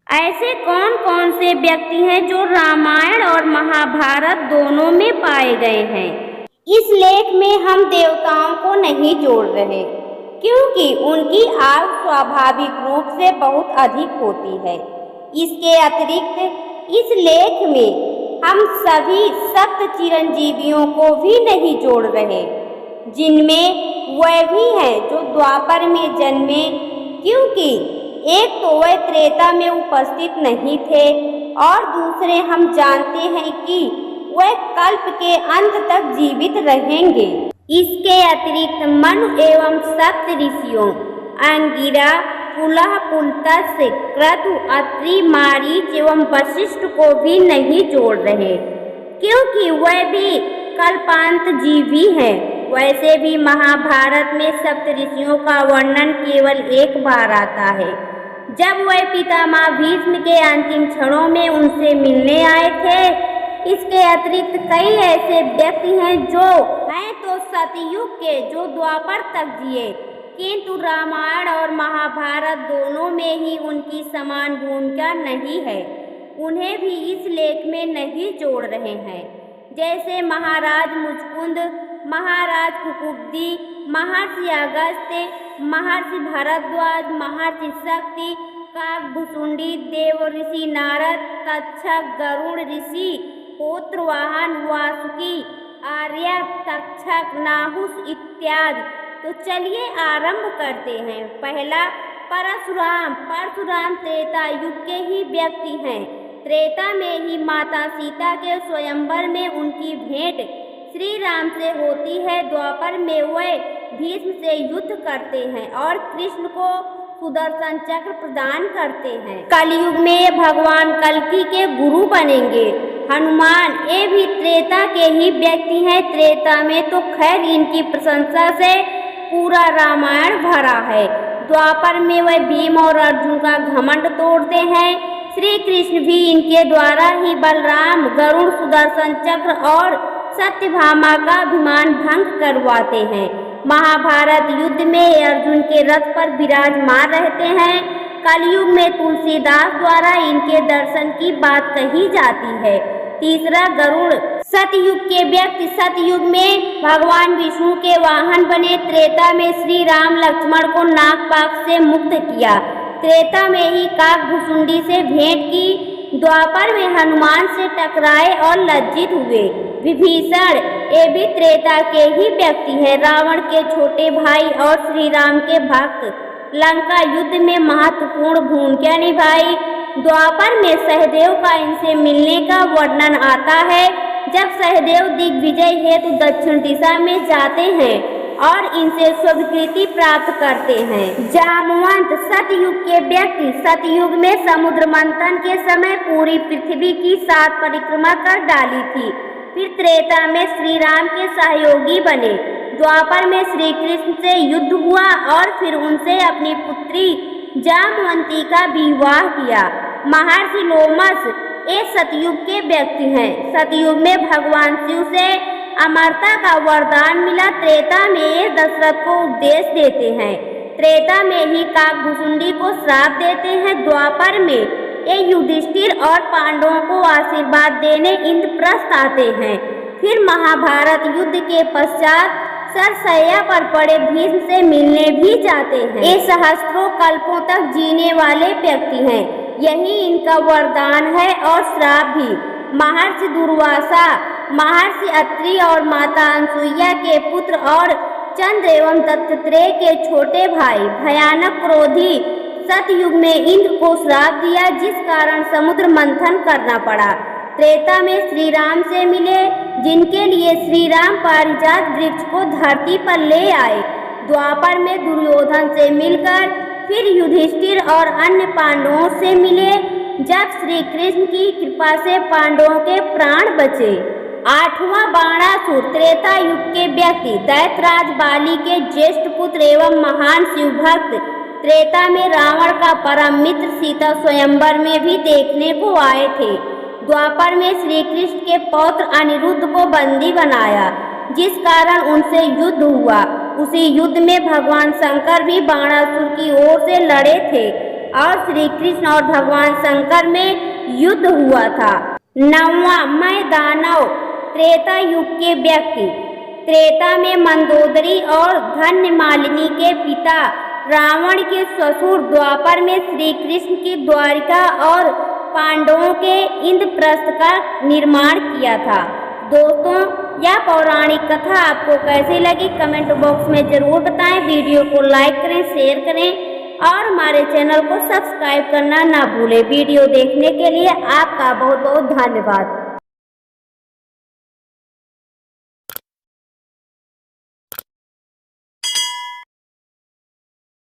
ऐसे कौन कौन से व्यक्ति हैं जो रामायण और महाभारत दोनों में पाए गए हैं। इस लेख में हम देवताओं को नहीं जोड़ रहे क्योंकि उनकी आयु स्वाभाविक रूप से बहुत अधिक होती है। इसके अतिरिक्त इस लेख में हम सभी सप्त चिरंजीवियों को भी नहीं जोड़ रहे, जिनमें वह भी हैं जो द्वापर में जन्मे, क्योंकि एक तो वह त्रेता में उपस्थित नहीं थे और दूसरे हम जानते हैं कि वह कल्प के अंत तक जीवित रहेंगे। इसके अतिरिक्त मनु एवं सप्त ऋषियों अंगिरा, पुलह, पुलत्स्य, क्रतु, अत्रि, मारीच एवं वशिष्ठ को भी नहीं जोड़ रहे क्योंकि वह भी कल्पांत जीवी हैं। वैसे भी महाभारत में सप्त ऋषियों का वर्णन केवल एक बार आता है, जब वह पितामह भीष्म के अंतिम क्षणों में उनसे मिलने आए थे। इसके अतिरिक्त कई ऐसे व्यक्ति हैं जो हैं तो सतयुग के, जो द्वापर तक जिए, किंतु रामायण और महाभारत दोनों में ही उनकी समान भूमिका नहीं है, उन्हें भी इस लेख में नहीं जोड़ रहे हैं। जैसे महाराज मुचकुंद, महाराज कुकुब्दी, महर्षि अगस्त्य, महर्षि भरद्वाज, महर्षि शक्ति, काकभुसुंडी, देव ऋषि नारद, तक्षक, गरुड़ ऋषि, पौत्रवाहन, वासुकी, आर्य, तक्षक, नाहुस इत्यादि। तो चलिए आरंभ करते हैं। पहला परशुराम। परशुराम त्रेता युग के ही व्यक्ति हैं। त्रेता में ही माता सीता के स्वयंवर में उनकी भेंट श्री राम से होती है। द्वापर में वह भीष्म से युद्ध करते हैं और कृष्ण को सुदर्शन चक्र प्रदान करते हैं। कलयुग में भगवान कल्कि के गुरु बनेंगे। हनुमान ये भी त्रेता के ही व्यक्ति हैं। त्रेता में तो खैर इनकी प्रशंसा से पूरा रामायण भरा है। द्वापर में वह भीम और अर्जुन का घमंड तोड़ते हैं। श्री कृष्ण भी इनके द्वारा ही बलराम, गरुड़, सुदर्शन चक्र और सत्यभामा का अभिमान भंग करवाते हैं। महाभारत युद्ध में अर्जुन के रथ पर विराजमान रहते हैं। कलयुग में तुलसीदास द्वारा इनके दर्शन की बात कही जाती है। तीसरा गरुड़। सतयुग के व्यक्ति सतयुग में भगवान विष्णु के वाहन बने। त्रेता में श्री राम लक्ष्मण को नागपाश से मुक्त किया। त्रेता में ही काकभुसुंडी से भेंट की। द्वापर में हनुमान से टकराए और लज्जित हुए। विभीषण ये भी त्रेता के ही व्यक्ति है। रावण के छोटे भाई और श्री राम के भक्त। लंका युद्ध में महत्वपूर्ण भूमिका निभाई। द्वापर में सहदेव का इनसे मिलने का वर्णन आता है, जब सहदेव दिग्विजय हेतु दक्षिण दिशा में जाते हैं और इनसे स्वीकृति प्राप्त करते हैं। जामवंत सतयुग के व्यक्ति। सतयुग में समुद्र मंथन के समय पूरी पृथ्वी की 7 परिक्रमा कर डाली थी। फिर त्रेता में श्री राम के सहयोगी बने। द्वापर में श्री कृष्ण से युद्ध हुआ और फिर उनसे अपनी पुत्री जामवंती का विवाह किया। महर्षि लोमस ये सतयुग के व्यक्ति हैं। सतयुग में भगवान शिव से अमरता का वरदान मिला। त्रेता में दशरथ को उपदेश देते हैं। त्रेता में ही काकभुसुंडी को श्राप देते हैं। द्वापर में ये युधिष्ठिर और पांडवों को आशीर्वाद देने इंद्रप्रस्थ आते हैं। फिर महाभारत युद्ध के पश्चात सरसैया पर पड़े भीष्म से मिलने भी जाते हैं। ये सहस्त्रों कल्पों तक जीने वाले व्यक्ति हैं, यही इनका वरदान है और श्राप भी। महर्षि दुर्वासा, महर्षि अत्रि और माता अनसुईया के पुत्र और चंद्र एवं दत्तात्रेय के छोटे भाई। भयानक क्रोधी सतयुग में इंद्र को श्राप दिया, जिस कारण समुद्र मंथन करना पड़ा। त्रेता में श्री राम से मिले, जिनके लिए श्री राम पारिजात वृक्ष को धरती पर ले आए। द्वापर में दुर्योधन से मिलकर फिर युधिष्ठिर और अन्य पांडवों से मिले, जब श्री कृष्ण की कृपा से पांडवों के प्राण बचे। 8वां बाणासुर। त्रेता युग के व्यक्ति। दैत्यराज बाली के ज्येष्ठ पुत्र एवं महान शिव भक्त। त्रेता में रावण का परम मित्र सीता स्वयंवर में भी देखने को आए थे। द्वापर में श्री कृष्ण के पौत्र अनिरुद्ध को बंदी बनाया, जिस कारण उनसे युद्ध हुआ। उसी युद्ध में भगवान शंकर भी बाणासुर की ओर से लड़े थे। और श्री कृष्ण और भगवान शंकर में युद्ध हुआ था। 9वां, मैं दानव। त्रेता युग के व्यक्ति। त्रेता में मंदोदरी और धन्य मालिनी के पिता रावण के ससुर। द्वापर में श्री कृष्ण की द्वारिका और पांडवों के इंद्रप्रस्थ का निर्माण किया था। दोस्तों, यह पौराणिक कथा आपको कैसी लगी कमेंट बॉक्स में जरूर बताएं। वीडियो को लाइक करें, शेयर करें और हमारे चैनल को सब्सक्राइब करना ना भूलें। वीडियो देखने के लिए आपका बहुत बहुत धन्यवाद।